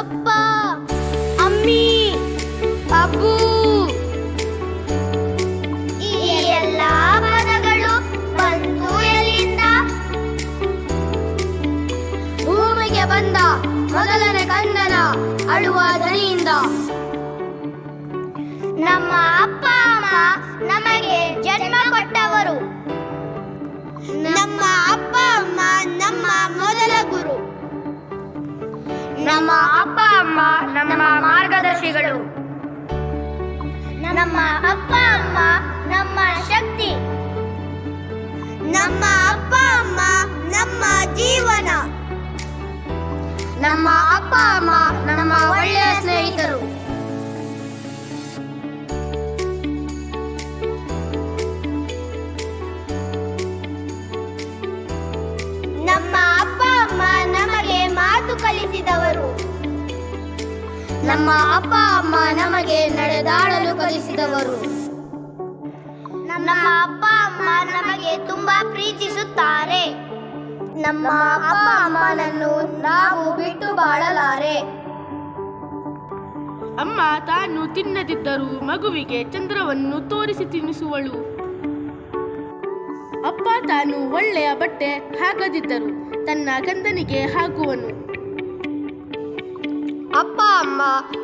ಅಪ್ಪ, ಅಮ್ಮಿ, ಅಬ್ಬು. ಈ ಎಲ್ಲ ಪದಗಳು ಬಂತು ಎಲ್ಲಿಂದ? ಭೂಮಿಗೆ ಬಂದ ಮೊದಲನೇ ಕಂದನ ಅಳುವ ದನಿಯಿಂದ. ನಮ್ಮ ಅಪ್ಪ ಅಮ್ಮ ನಮಗೆ ಜನ್ಮ ಕೊಟ್ಟವರು. ನಮ್ಮ ಅಪ್ಪ ಅಮ್ಮ ನಮ್ಮ ಮೊದಲ ಗುರು. ನಮ್ಮ ಅಪ್ಪ ಅಮ್ಮ ನಮ್ಮ ಮಾರ್ಗದರ್ಶಿಗಳು. ನಮ್ಮ ಅಪ್ಪ ಅಮ್ಮ ನಮ್ಮ ಶಕ್ತಿ. ನಮ್ಮ ಅಪ್ಪ ಅಮ್ಮ ನಮ್ಮ ಜೀವನ. ನಮ್ಮ ಅಪ್ಪ ಅಮ್ಮ ನಮ್ಮ ಒಳ್ಳೆಯ ಸ್ನೇಹಿತರು. ನಮ್ಮ ಅಪ್ಪ ಅಮ್ಮ ನಮಗೆ ಮಾತು ಕಲಿಸಿದವರು. ನಮ್ಮ ಅಪ್ಪ ಅಮ್ಮ ನಮಗೆ ನಡೆದಾಡಲು ಕಲಿಸಿದವರು. ನಮ್ಮ ಅಪ್ಪ ಅಮ್ಮ ನಮಗೆ ತುಂಬಾ ಪ್ರೀತಿಸುತ್ತಾರೆ. ನಮ್ಮ ಅಪ್ಪ ಅಮ್ಮನನ್ನು ನಾವು ಬಿಟ್ಟು ಬಾಳಲಾರೆ. ಅಮ್ಮ ತಾನು ತಿನ್ನದಿದ್ದರೂ ಮಗುವಿಗೆ ಚಂದ್ರವನ್ನು ತೋರಿಸಿ ತಿನ್ನಿಸುವಳು. ಅಪ್ಪ ತಾನು ಒಳ್ಳೆಯ ಬಟ್ಟೆ ಹಾಕದಿದ್ದರು ತನ್ನ ಗಂಡನಿಗೆ ಹಾಕುವನು. ಅಪ್ಪ ಅಮ್ಮ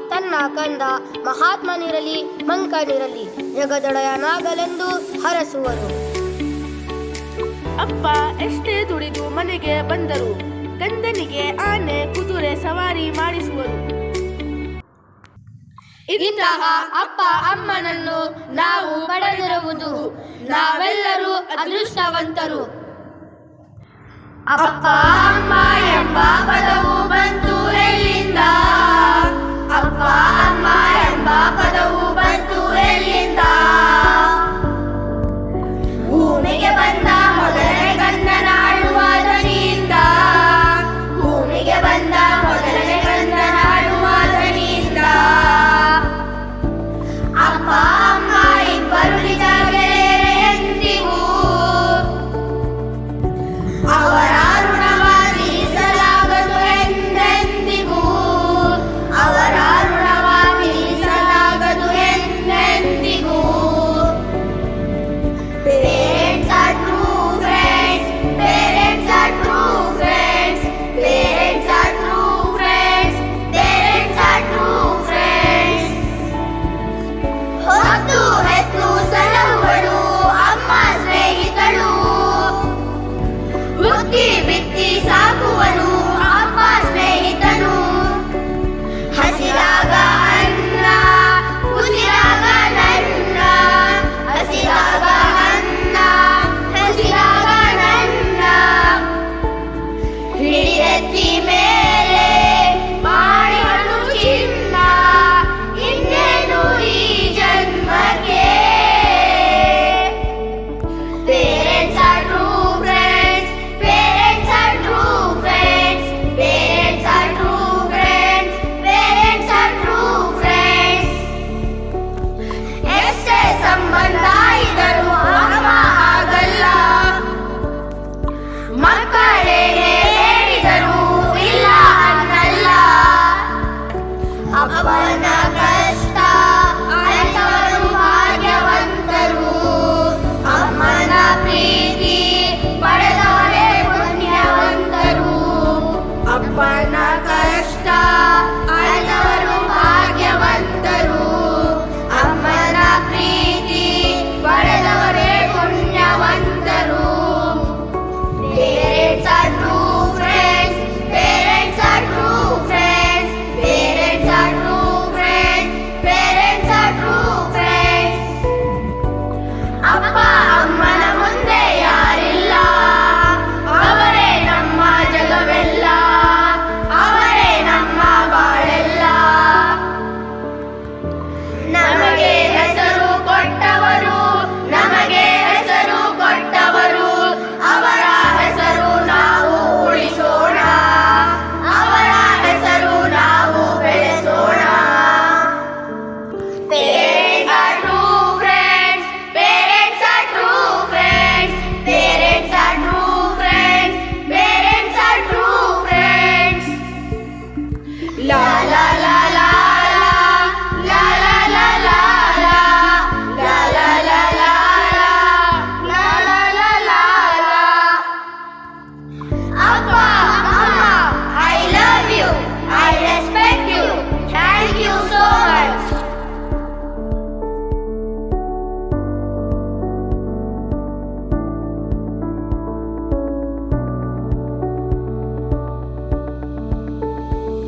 ತನ್ನ ಕಂದ ಮಹಾತ್ಮನಿರಲಿ ಮಂಕನಿರಲಿ ಜಗದೊಡೆಯನಾಗಲೆಂದು ಹರಸುವರು. ಅಪ್ಪ ಎಷ್ಟೇ ದುಡಿದು ಮನೆಗೆ ಬಂದರು ಗಂಡನಿಗೆ ಆನೆ ಕುದುರೆ ಸವಾರಿ ಮಾಡಿಸುವರು. ಇಂತಹ ಅಪ್ಪ ಅಮ್ಮನನ್ನು ನಾವು ಪಡೆದಿರುವುದು ನಾವೆಲ್ಲರೂ ಅದೃಷ್ಟವಂತರು. ಅಪ್ಪ ಅಮ್ಮ ಎಂಬ ಪದವು ಬಂತು